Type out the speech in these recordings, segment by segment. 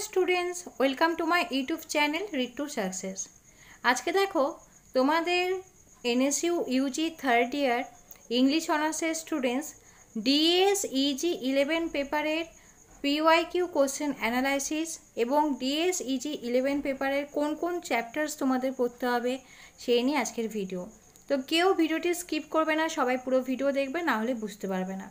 Students, welcome to my YouTube channel read to success. আজকে দেখো তোমাদের NSU Yuji third year English অনার্সের students DS easy 11 পেপারের PYQ question analysis এবং DS easy 11 পেপারের কোন কোন চ্যাপ্টার্স তোমাদের পড়তে হবে সেই নিয়ে আজকের ভিডিও। তো কেউ ভিডিওটি স্কিপ করবে না, সবাই পুরো ভিডিও দেখবে, না হলে বুঝতে পারবে না।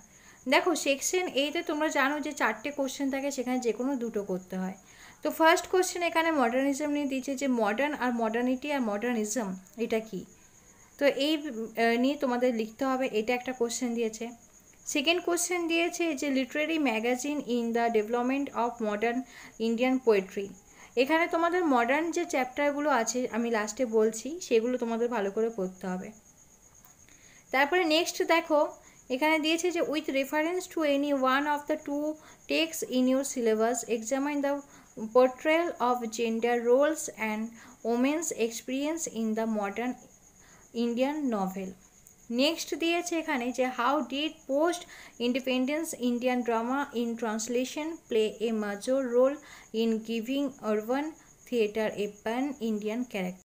দেখো সেকশন এইতে তোমরা জানো যে 4টে কোশ্চেন থাকে, সেখানে যে কোনো 2টো করতে হয়। তো ফার্স্ট কোশ্চেন এখানে মডার্নিজম নিয়ে দিয়েছে, যে মডার্ন আর মডার্নিটি আর মডার্নিজম এটা কি, তো এই নিয়ে তোমাদের লিখতে হবে, এটা একটা কোশ্চেন দিয়েছে। সেকেন্ড কোশ্চেন দিয়েছে যে literary magazine in the development of modern Indian poetry. এখানে তোমাদের মডার্ন যে চ্যাপ্টারগুলো আছে আমি লাস্টে বলছি, সেগুলো তোমাদের ভালো করে পড়তে হবে। তারপরে নেক্সট দেখো এখানে দিয়েছে যে with reference to any one of the two texts in your syllabus examine the portrayal of gender roles and women's experience in the modern Indian novel. Next দিয়েছে এখানে যে how did post independence Indian drama in translation play a major role in giving urban theatre a pan Indian character.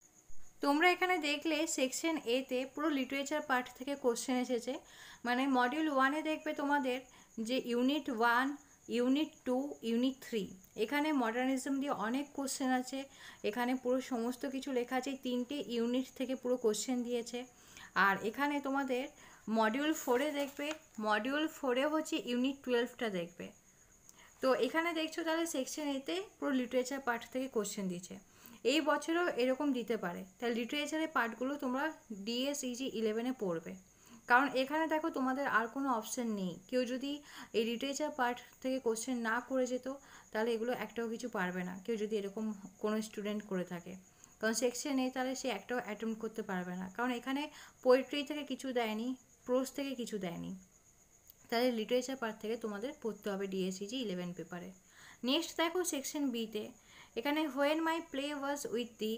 তোমরা এখানে দেখলে section এতে পুরো literature part থেকে question এসেছে, মানে মডিউল 1-এ দেখবে তোমাদের যে ইউনিট 1, ইউনিট 2, ইউনিট 3 এখানে মডার্নিজম দিয়ে অনেক কোশ্চেন আছে। এখানে পুরো সমস্ত কিছু লেখা আছে, 3টে ইউনিট থেকে পুরো কোশ্চেন দিয়েছে। আর এখানে তোমাদের মডিউল 4-এ দেখবে, মডিউল 4-এ হচ্ছে ইউনিট 12টা দেখবে। তো এখানে দেখছো তাহলে সেকশন এতে পুরো লিটারেচার পার্ট থেকে কোশ্চেন দিচ্ছে। এই বছরও এরকম দিতে পারে, তাই লিটারেচারের পার্টগুলো তোমরা ডিএসইজি 11-এ পড়বে, কারণ এখানে দেখো তোমাদের আর কোনো অপশান নেই। কেউ যদি এই লিটারেচার পার্ট থেকে কোশ্চেন না করে যেত তাহলে এগুলো একটাও কিছু পারবে না, কেউ যদি এরকম কোনো স্টুডেন্ট করে থাকে, কারণ সেকশন নেই তাহলে সে একটাও অ্যাটেম্প্ট করতে পারবে না, কারণ এখানে পোয়েট্রি থেকে কিছু দেয়নি, প্রোজ থেকে কিছু দেয়নি। তাহলে লিটারেচার পার্ট থেকে তোমাদের পড়তে হবে ডিএসইজি 11 পেপারে। নেক্সট দেখো সেকশন বিতে এখানে when my play was with দি,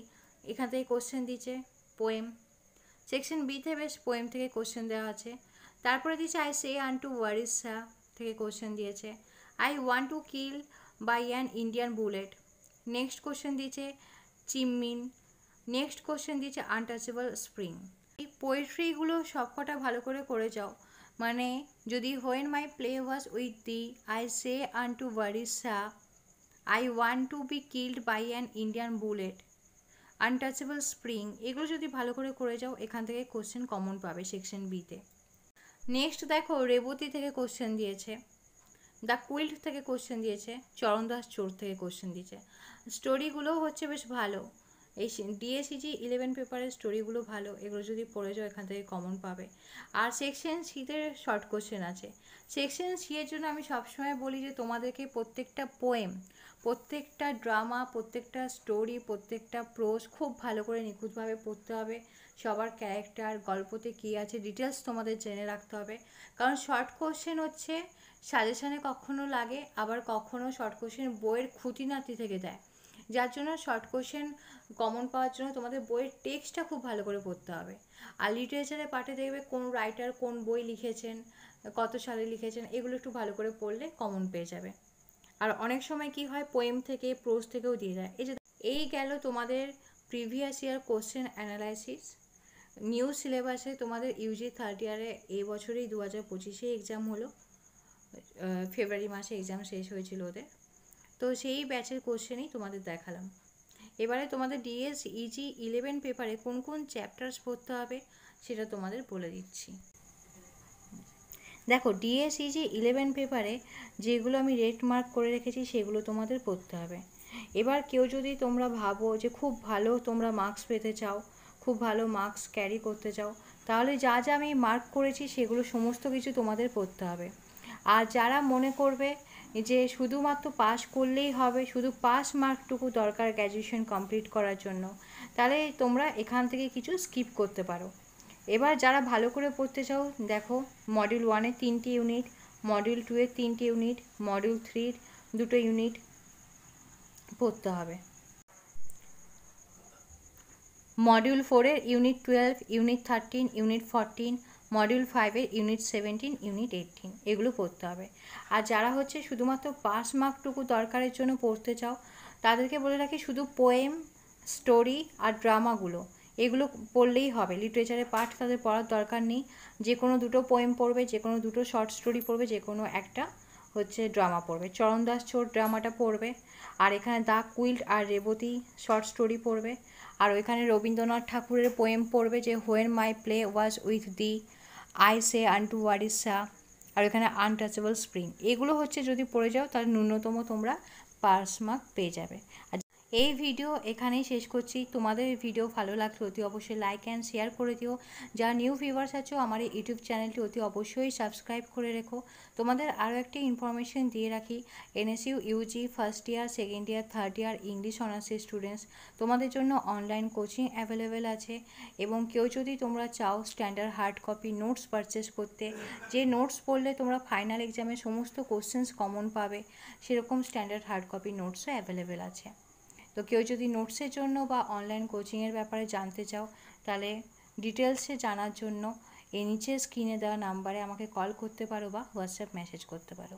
এখান থেকে কোশ্চেন দিচ্ছে পোয়েম। সেকশন বিতে বেশ পোয়েম থেকে কোশ্চেন দেওয়া আছে। তারপরে দিচ্ছে আই সে আনটু ওয়ারিসা থেকে কোশ্চেন দিয়েছে I want to kill by an Indian bullet. Next question দিয়েছে চিমমিন। নেক্সট কোশ্চেন দিয়েছে আনটাচেবল স্প্রিং। এই পোয়েট্রিগুলো সবকটা ভালো করে যাও, মানে যদি when my play was with the, I say unto Waris Shah, I want to be killed by an Indian bullet, untouchable spring, এগুলো যদি ভালো করে যাও এখান থেকে কোশ্চেন কমন পাবে সেকশন বিতে। নেক্সট দেখো রেবতী থেকে কোশ্চেন দিয়েছে, দ্য কুইল্ট থেকে কোশ্চেন দিয়েছে, চরণদাস চোর থেকে কোশ্চেন দিয়েছে। স্টোরিগুলোও হচ্ছে বেশ ভালো, এই ডিএসইজি 11 পেপারের স্টোরিগুলো ভালো, এগুলো যদি পড়ে যাও এখান থেকে কমন পাবে। আর সেকশন সিতে শর্ট কোশ্চেন আছে। সেকশন সি এর জন্য আমি সবসময় বলি যে তোমাদেরকে প্রত্যেকটা পোয়েম, প্রত্যেকটা ড্রামা, প্রত্যেকটা স্টোরি, প্রত্যেকটা প্রোজ খুব ভালো করে নিখুঁতভাবে পড়তে হবে। সবার ক্যারেক্টার, গল্পতে কী আছে ডিটেলস তোমাদের জেনে রাখতে হবে, কারণ শর্ট কোশ্চেন হচ্ছে সাজেশানে কখনো লাগে, আবার কখনো শর্ট কোশ্চেন বইয়ের খুঁটিনাটি থেকে দেয়, যার জন্য শর্ট কোশ্চেন কমন পাওয়ার জন্য তোমাদের বইয়ের টেক্সটটা খুব ভালো করে পড়তে হবে। আর লিটারেচারের পার্টে দেখবে কোন রাইটার কোন বই লিখেছেন, কত সালে লিখেছেন, এগুলো একটু ভালো করে পড়লে কমন পেয়ে যাবে। আর অনেক সময় কি হয় পোয়েম থেকে, প্রোজ থেকেও দিয়ে দেয়। এই গেল তোমাদের previous year question analysis. New সিলেবাসে তোমাদের ইউজি থার্ড ইয়ারে এই বছরেই 2025-এ এক্সাম হলো, ফেব্রুয়ারি মাসে এক্সাম শেষ হয়েছিল ওদের। তো সেই ব্যাচের কোশ্চেনই তোমাদের দেখালাম। এবারে তোমাদের ডিএসইজি 11 পেপারে কোন কোন চ্যাপ্টার্স পড়তে হবে সেটা তোমাদের বলে দিচ্ছি। দেখো ডিএসইজি 11 পেপারে যেগুলো আমি রেড মার্ক করে রেখেছি সেগুলো তোমাদের পড়তে হবে। এবার কেউ যদি তোমরা ভাবো যে খুব ভালো তোমরা মার্কস পেতে চাও, খুব ভালো মার্কস ক্যারি করতে চাও, তাহলে যা যা আমি মার্ক করেছি সেগুলো সমস্ত কিছু তোমাদের পড়তে হবে। আর যারা মনে করবে যে শুধুমাত্র পাস করলেই হবে, শুধু পাস মার্কটুকু দরকার গ্র্যাজুয়েশন কমপ্লিট করার জন্য, তাহলে তোমরা এখান থেকে কিছু স্কিপ করতে পারো। এবার যারা ভালো করে পড়তে চাও দেখো মডিউল 1-এর 3টে ইউনিট, মডিউল 2-এর 3টে ইউনিট, মডিউল 3-র 2টো ইউনিট পড়তে হবে। মডিউল 4-এর ইউনিট 12, ইউনিট 13, ইউনিট 14, মডিউল 5-এর ইউনিট 17, ইউনিট 18 এগুলো পড়তে হবে। আর যারা হচ্ছে শুধুমাত্র পাস মার্কটুকু দরকারের জন্য পড়তে চাও তাদেরকে বলে রাখি শুধু পোয়েম, স্টোরি আর ড্রামাগুলো এগুলো পড়লেই হবে। লিটারেচারের পার্ট তাদের পড়ার দরকার নেই। যে কোনো দুটো পোয়েম পড়বে, যে কোনো দুটো শর্ট স্টোরি পড়বে, যে কোনো একটা হচ্ছে ড্রামা পড়বে। চরণ দাস চোর ড্রামাটা পড়বে, আর এখানে দ্য কুইল্ট আর রেবতী শর্ট স্টোরি পড়বে, আর ওইখানে রবীন্দ্রনাথ ঠাকুরের পোয়েম পড়বে যে when my play was with the I say unto Waris Shah, আর ওইখানে আনটাচেবল স্প্রিং। এগুলো হচ্ছে যদি পড়ে যাও তাহলে ন্যূনতম তোমরা পাস মার্ক পেয়ে যাবে। আর এই ভিডিও এখানেই শেষ করছি। তোমাদের এই ভিডিও ভালো লাগলে অতি অবশ্যই লাইক অ্যান্ড শেয়ার করে দিও। যারা নিউ ভিউয়ার্স আছো আমার এই ইউটিউব চ্যানেলটি অতি অবশ্যই সাবস্ক্রাইব করে রেখো। তোমাদের আরও একটি ইনফরমেশন দিয়ে রাখি, NSU Yuji first year, second year, third year English অনার্সের স্টুডেন্টস তোমাদের জন্য অনলাইন কোচিং অ্যাভেলেবেল আছে। এবং কেউ যদি তোমরা চাও standard hard copy notes purchase করতে, যে নোটস পড়লে তোমরা ফাইনাল এক্সামে সমস্ত কোশ্চেন্স কমন পাবে, সেরকম স্ট্যান্ডার্ড হার্ড কপি নোটসও অ্যাভেলেবেল আছে। তো কেউ যদি নোটসের জন্য বা অনলাইন কোচিংয়ের ব্যাপারে জানতে চাও তাহলে ডিটেলসে জানার জন্য এই নিচে স্ক্রিনে দেওয়া নাম্বারে আমাকে কল করতে পারো বা হোয়াটসঅ্যাপ মেসেজ করতে পারো।